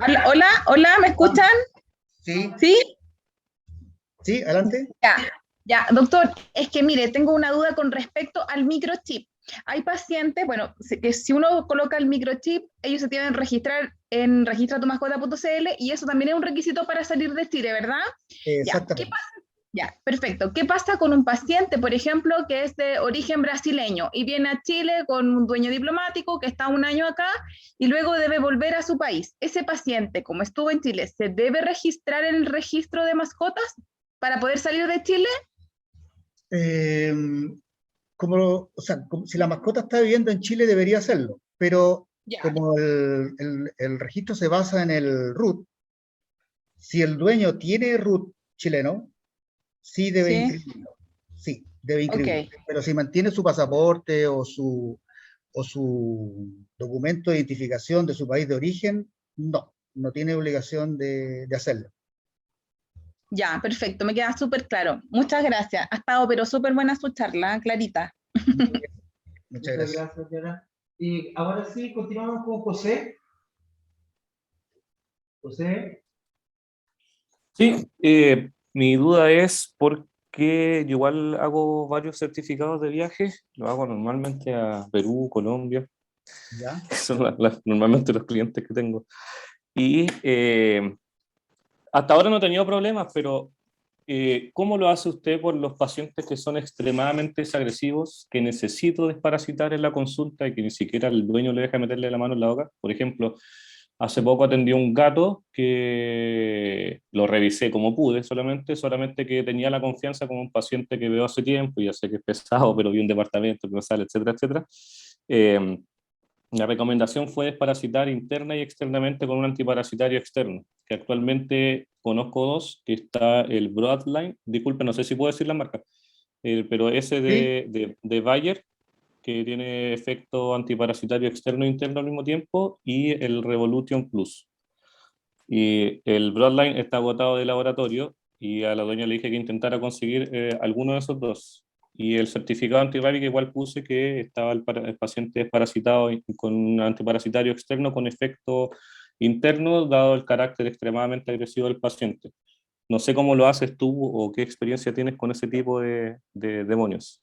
Hola, ¿me escuchan? Sí. ¿Sí? Sí, adelante. Ya, doctor, es que mire, tengo una duda con respecto al microchip. Hay pacientes, bueno, que si uno coloca el microchip, ellos se tienen que registrar en registratumascota.cl y eso también es un requisito para salir de Chile, ¿verdad? Exactamente. ¿Qué pasa? Ya, perfecto. ¿Qué pasa con un paciente, por ejemplo, que es de origen brasileño y viene a Chile con un dueño diplomático que está un año acá y luego debe volver a su país? Ese paciente, como estuvo en Chile, ¿se debe registrar en el registro de mascotas para poder salir de Chile? Como si la mascota está viviendo en Chile, debería hacerlo, pero como el registro se basa en el RUT, si el dueño tiene RUT chileno, sí debe inscribirlo. Sí, debe inscribirlo. Okay. Pero si mantiene su pasaporte o su documento de identificación de su país de origen, no tiene obligación de hacerlo. Ya, perfecto, me queda súper claro. Muchas gracias. Ha estado pero súper buena su charla, clarita. Muchas gracias. Yara. Y ahora sí, continuamos con José. José. Sí, mi duda es por qué yo igual hago varios certificados de viaje. Lo hago normalmente a Perú, Colombia. ¿Ya? Son normalmente los clientes que tengo. Y hasta ahora no he tenido problemas, pero ¿cómo lo hace usted por los pacientes que son extremadamente agresivos, que necesito desparasitar en la consulta y que ni siquiera el dueño le deja meterle la mano en la boca? Por ejemplo, hace poco atendí a un gato que lo revisé como pude, solamente que tenía la confianza con un paciente que veo hace tiempo, y ya sé que es pesado, pero vi un departamento que no sale, etcétera, etcétera. La recomendación fue desparasitar interna y externamente con un antiparasitario externo, que actualmente conozco dos, que está el Broadline, disculpe, no sé si puedo decir la marca, pero ese de Bayer, que tiene efecto antiparasitario externo e interno al mismo tiempo, y el Revolution Plus. Y el Broadline está agotado de laboratorio, y a la dueña le dije que intentara conseguir alguno de esos dos. Y el certificado antirrábico igual puse que estaba el paciente desparasitado con un antiparasitario externo con efecto interno, dado el carácter extremadamente agresivo del paciente. No sé cómo lo haces tú o qué experiencia tienes con ese tipo de demonios.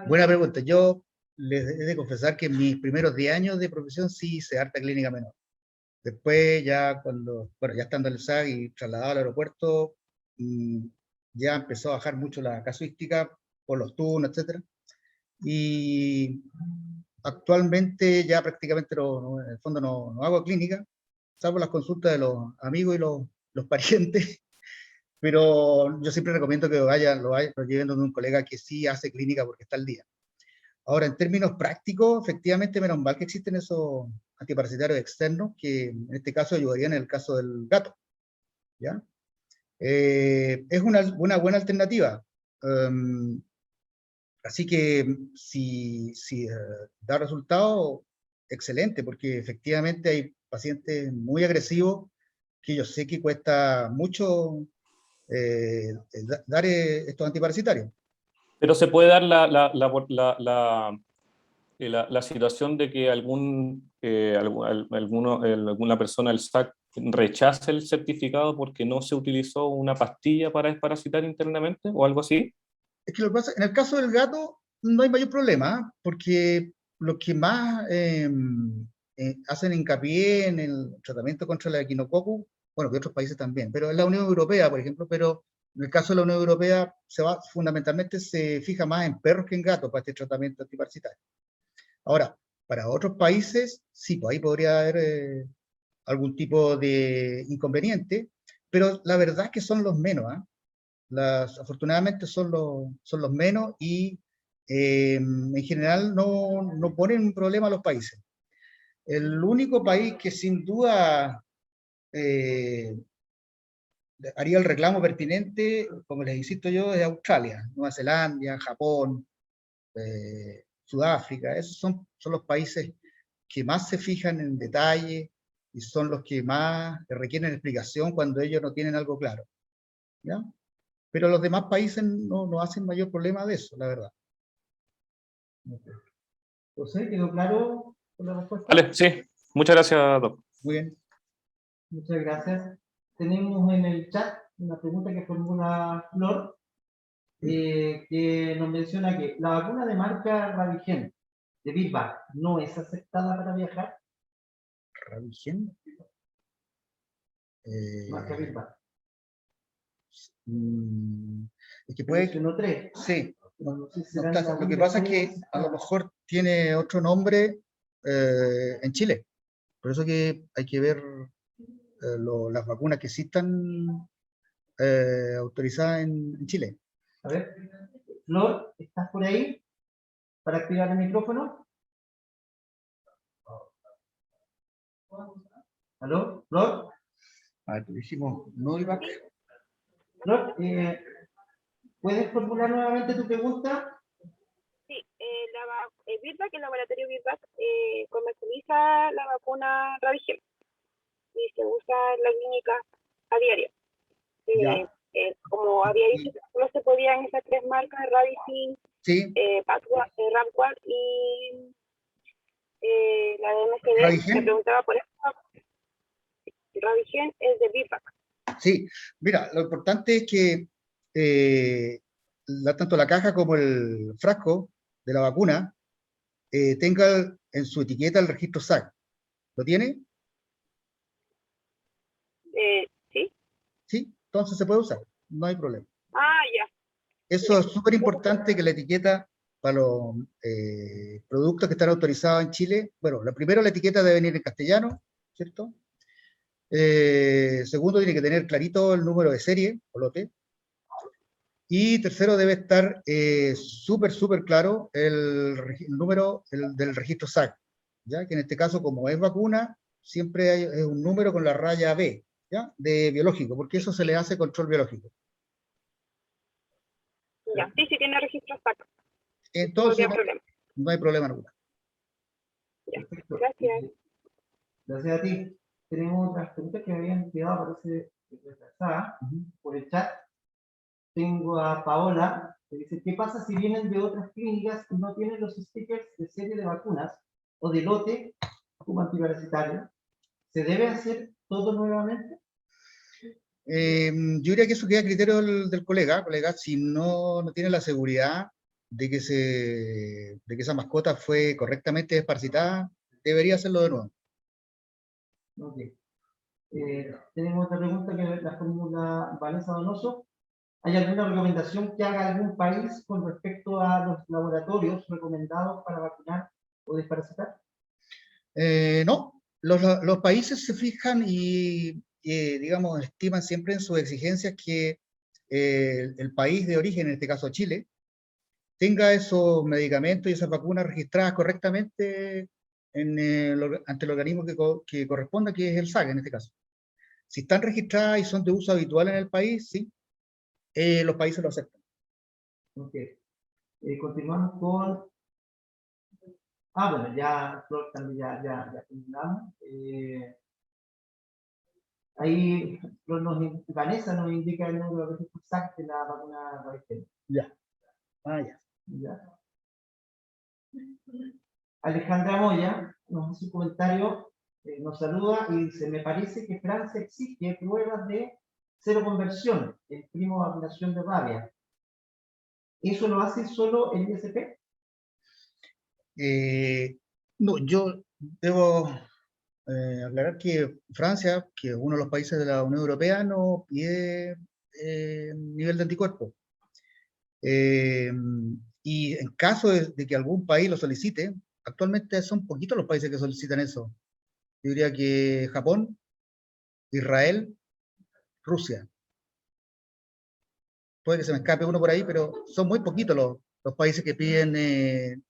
Buena pregunta. Yo les he de confesar que en mis primeros 10 años de profesión sí hice harta clínica menor. Después ya ya estando en el SAC y trasladado al aeropuerto, ya empezó a bajar mucho la casuística por los turnos, etc. Y actualmente ya prácticamente en el fondo no hago clínica, salvo las consultas de los amigos y los parientes, pero yo siempre recomiendo que lo lleven donde un colega que sí hace clínica porque está al día. Ahora, en términos prácticos, efectivamente, menos mal que existen esos antiparasitarios externos, que en este caso ayudarían en el caso del gato, ¿ya? Es una buena alternativa. Así que si da resultado, excelente, porque efectivamente hay pacientes muy agresivos que yo sé que cuesta mucho dar estos antiparasitarios. Pero se puede dar la situación de que alguna persona del SAC rechace el certificado porque no se utilizó una pastilla para desparasitar internamente o algo así. Es que lo que pasa, en el caso del gato no hay mayor problema, porque los que más hacen hincapié en el tratamiento contra la equinococcus, bueno, que otros países también, pero en la Unión Europea, por ejemplo, pero en el caso de la Unión Europea fundamentalmente se fija más en perros que en gatos para este tratamiento antiparasitario. Ahora, para otros países, sí, pues ahí podría haber algún tipo de inconveniente, pero la verdad es que son los menos, ¿eh? Afortunadamente son los menos y en general no ponen un problema a los países. El único país que sin duda haría el reclamo pertinente, como les insisto yo, es Australia, Nueva Zelanda, Japón, Sudáfrica. Esos son los países que más se fijan en detalle y son los que más requieren explicación cuando ellos no tienen algo claro, ¿ya? Pero los demás países no hacen mayor problema de eso, la verdad. José, ¿quedó claro con la respuesta? Vale, sí. Muchas gracias, Doc. Muy bien. Muchas gracias. Tenemos en el chat una pregunta que formula Flor, que nos menciona que la vacuna de marca Ravigen de Virbac no es aceptada para viajar. ¿Ravigen? Marca Virbac. Es que puede... No tres. Sí. No sé si Lo que pasa es que a lo mejor tiene otro nombre en Chile. Por eso que hay que ver las vacunas que sí están autorizadas en Chile. A ver, Flor, ¿estás por ahí para activar el micrófono? ¿Aló? ¿Flor? A ver, dijimos Novavax. Flor, ¿puedes formular nuevamente tu pregunta? Sí, Virbac, el laboratorio Virbac comercializa la vacuna Ravigen y se usa en la clínica a diario. Como había dicho, solo se podían esas tres marcas, Ravicin, Sí. Rapquad y la de MSD. Me preguntaba por eso. Ravigen es de Virbac. Sí, mira, lo importante es que tanto la caja como el frasco de la vacuna tenga en su etiqueta el registro SAC. ¿Lo tiene? Sí. Sí, entonces se puede usar, no hay problema. Ah, ya. Eso es súper importante, que la etiqueta para los productos que están autorizados en Chile, bueno, primero la etiqueta debe venir en castellano, ¿cierto? Segundo, tiene que tener clarito el número de serie o lote. Y tercero, debe estar súper claro el número del registro SAC, ¿ya? Que en este caso, como es vacuna, siempre hay un número con la raya B, ¿ya? De biológico, porque eso se le hace control biológico. Ya, sí, tiene registro SAC. Entonces, No habría problema. no hay problema alguno. Ya, Perfecto. gracias. Gracias a ti. Tenemos otras preguntas que me habían quedado, parece, retrasadas por el chat. Tengo a Paola, que dice, ¿qué pasa si vienen de otras clínicas y no tienen los stickers de serie de vacunas o de lote como antiparasitario? ¿Se debe hacer todo nuevamente? Yo diría que eso queda a criterio del colega, si no tiene la seguridad de que esa mascota fue correctamente desparasitada, debería hacerlo de nuevo. Ok. Tenemos otra pregunta que la formula Vanessa Donoso. ¿Hay alguna recomendación que haga algún país con respecto a los laboratorios recomendados para vacunar o desparasitar? No, los países se fijan y digamos, estiman siempre en sus exigencias que el país de origen, en este caso Chile, tenga esos medicamentos y esas vacunas registradas correctamente ante el organismo que corresponda, que es el SAC en este caso. Si están registradas y son de uso habitual en el país, sí, los países lo aceptan. Ok. Continuamos con... bueno, ya terminamos. Ahí Vanessa nos indica el número de registro SAC de la vacuna varicela. Ya. Ya. Alejandra Moya nos hace un comentario, nos saluda y dice, me parece que Francia exige pruebas de cero conversión en primo vacunación de rabia. ¿Eso lo hace solo el ISP? No, yo debo aclarar que Francia, que es uno de los países de la Unión Europea, no pide nivel de anticuerpos. Y en caso de que algún país lo solicite, actualmente son poquitos los países que solicitan eso. Yo diría que Japón, Israel, Rusia. Puede que se me escape uno por ahí, pero son muy poquitos los países que piden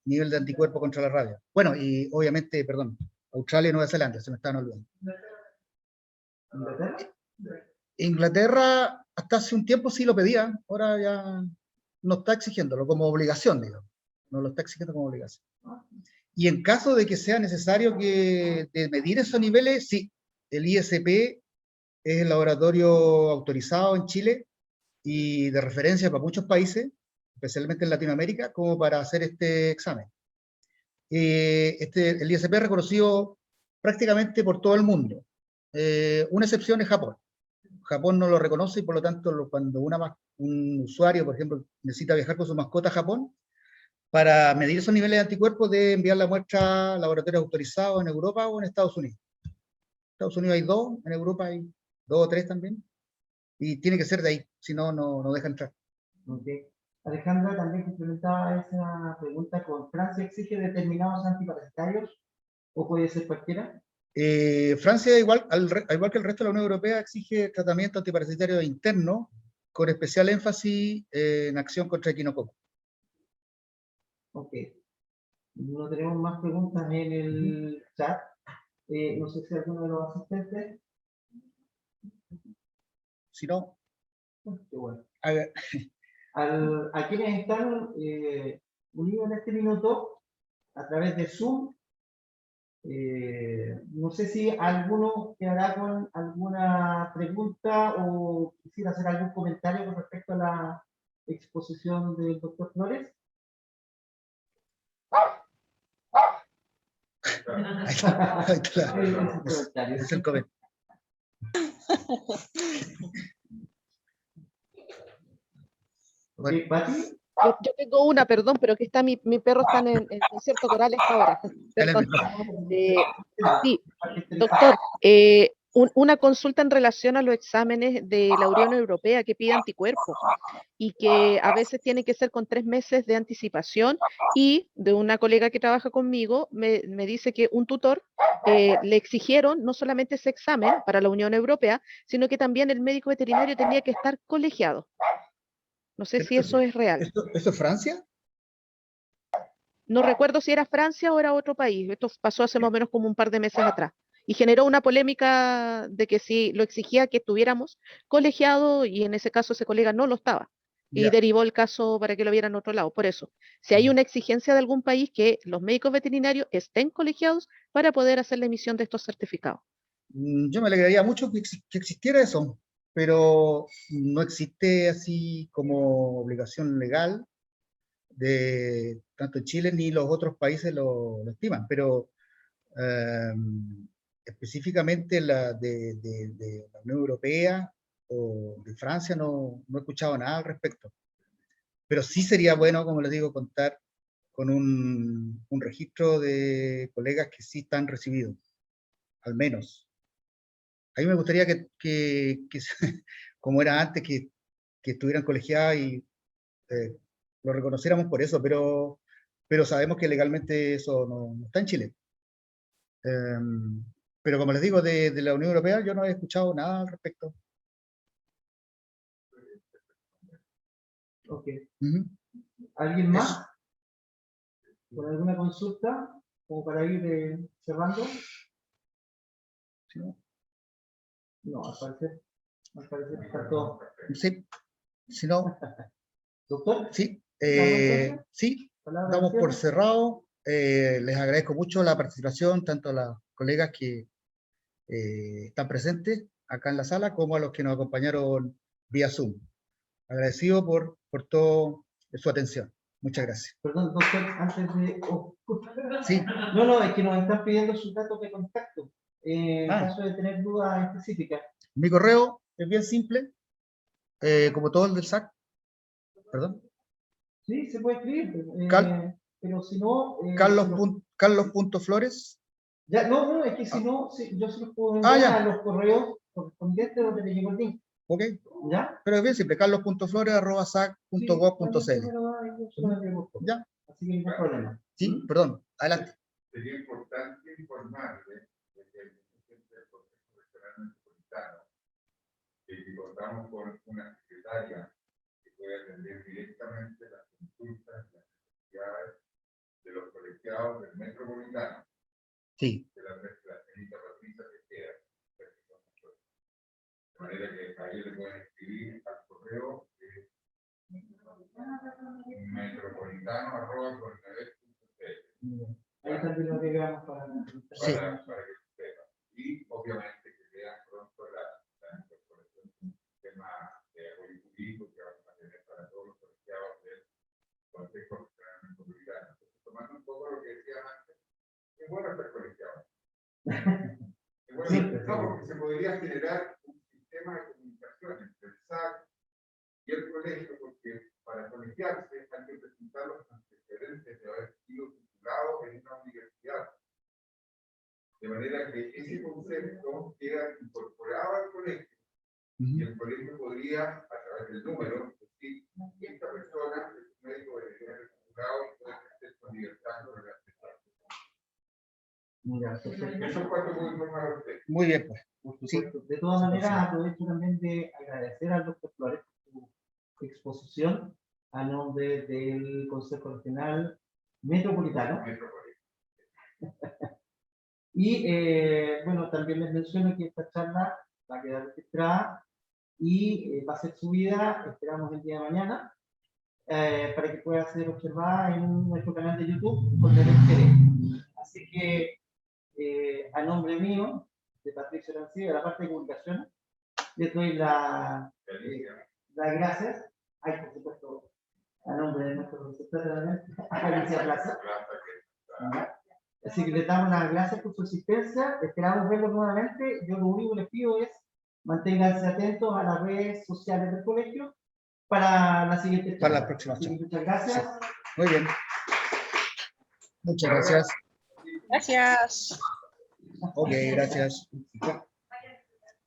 nivel de anticuerpo contra la rabia. Bueno, y obviamente, perdón, Australia y Nueva Zelanda, se me estaban olvidando. Inglaterra, hasta hace un tiempo sí lo pedía, ahora ya no está exigiéndolo como obligación, digamos. No lo está exigiendo como obligación. Y en caso de que sea necesario de medir esos niveles, sí, el ISP es el laboratorio autorizado en Chile y de referencia para muchos países, especialmente en Latinoamérica, como para hacer este examen. El ISP es reconocido prácticamente por todo el mundo. Una excepción es Japón. Japón no lo reconoce y por lo tanto cuando un usuario, por ejemplo, necesita viajar con su mascota a Japón, para medir esos niveles de anticuerpos debe enviar la muestra a laboratorios autorizados en Europa o en Estados Unidos. En Estados Unidos hay 2, en Europa hay 2 o 3 también, y tiene que ser de ahí, si no, no deja entrar. Okay. Alejandra también complementaba esa pregunta con ¿Francia exige determinados antiparasitarios o puede ser cualquiera? Francia, al igual que el resto de la Unión Europea, exige tratamiento antiparasitario interno con especial énfasis en acción contra equinococo. Ok. No tenemos más preguntas en el chat. No sé si alguno de los asistentes. Si no, qué bueno. A quienes están unidos en este minuto a través de Zoom, no sé si alguno quedará con alguna pregunta o quisiera hacer algún comentario con respecto a la exposición del doctor Flores. Es el comentario. Okay, ¿Pati? Yo tengo una, perdón, pero que está mi perro está en concierto coral esta hora. Perdón. Sí, doctor, una consulta en relación a los exámenes de la Unión Europea que pide anticuerpos y que a veces tiene que ser con 3 meses de anticipación, y de una colega que trabaja conmigo me dice que un tutor le exigieron no solamente ese examen para la Unión Europea, sino que también el médico veterinario tenía que estar colegiado. No sé si eso es real. ¿Esto es Francia? No recuerdo si era Francia o era otro país. Esto pasó hace más o menos como un par de meses atrás. Y generó una polémica de que si lo exigía que estuviéramos colegiados y en ese caso ese colega no lo estaba. Y Ya. derivó el caso para que lo vieran en otro lado. Por eso, si hay una exigencia de algún país que los médicos veterinarios estén colegiados para poder hacer la emisión de estos certificados. Yo me alegraría mucho que existiera eso, pero no existe así como obligación legal de tanto en Chile ni los otros países lo estiman, pero eh, específicamente de la Unión Europea o de Francia no he escuchado nada al respecto. Pero sí sería bueno, como les digo, contar con un registro de colegas que sí están recibidos, al menos. A mí me gustaría como era antes, que estuvieran colegiadas y lo reconociéramos por eso, pero sabemos que legalmente eso no está en Chile. Pero como les digo, de la Unión Europea yo no he escuchado nada al respecto. Ok. Ujú. ¿Alguien más? ¿Con alguna consulta? Como para ir cerrando. ¿Sí? No, al parecer está todo. Sí, si no, ¿Doctor? sí, ¿Palabra sí, ¿Palabra damos de por cierre? cerrado. Les agradezco mucho la participación, tanto a las colegas que están presentes acá en la sala, como a los que nos acompañaron vía Zoom. Agradecido por toda su atención. Muchas gracias. Perdón, doctor, antes de... Sí. No, es que nos están pidiendo sus datos de contacto. En Ah. caso de tener dudas específicas. Mi correo es bien simple, como todo el del SAC. Perdón. Sí, se puede escribir, pero si no... Carlos.flores. Ya, no, es que si no, yo se los puedo Ah, enviar ya. a los correos correspondientes donde le llegó el link. Ok. ¿Ya? Pero es bien simple, carlos.flores@sac.gov.cl. Ya. Así que no hay problema. Sí, perdón, adelante. Sería importante informarle de que el presidente del Consejo Regional Metropolitano, que contamos con una secretaria que puede atender directamente las consultas y las necesidades de los colegiados del Metropolitano. Sí. De la señorita Patricia Tejeda. De manera que a ellos le pueden escribir al correo metropolitano@coordinavet.cl. Ahí también lo agregamos para que sepan. Y obviamente que vean pronto la incorporación de un sistema de apoyo jurídico que vamos a tener para todos los colegiados del Consejo Regional Metropolitano. Entonces, tomando un poco lo que decía antes, es bueno estar colegiado. Es bueno, porque se podría generar un sistema de comunicación entre el SAC y el colegio, porque para colegiarse hay que presentar los antecedentes de haber sido titulado en una universidad. De manera que ese concepto queda incorporado al colegio y el colegio podría, a través del número, decir, esta persona es un médico veterinario titulado y puede ejercer con libertad sobre la eso es cuanto puedo informar a usted. Muy bien, pues. Sí. De todas maneras, aprovecho también de agradecer al doctor Flores por su exposición a nombre del Consejo Regional Metropolitano. Y bueno, también les menciono que esta charla va a quedar registrada y va a ser subida, esperamos el día de mañana, para que pueda ser observada en nuestro canal de YouTube con Derecho TV. Así que a nombre mío, de Patricio Arancibia, de la parte de comunicación, les doy las gracias. Ay, por supuesto, a nombre de nuestro representante, Alicia Plaza. Así que les damos las gracias por su asistencia. Esperamos verlos nuevamente. Yo lo único que les pido es manténganse atentos a las redes sociales del colegio para la siguiente charla. Para la próxima charla. Muchas gracias. Sí. Muy bien. Muchas gracias. Gracias. Ok, gracias.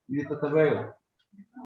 Y listo, hasta luego.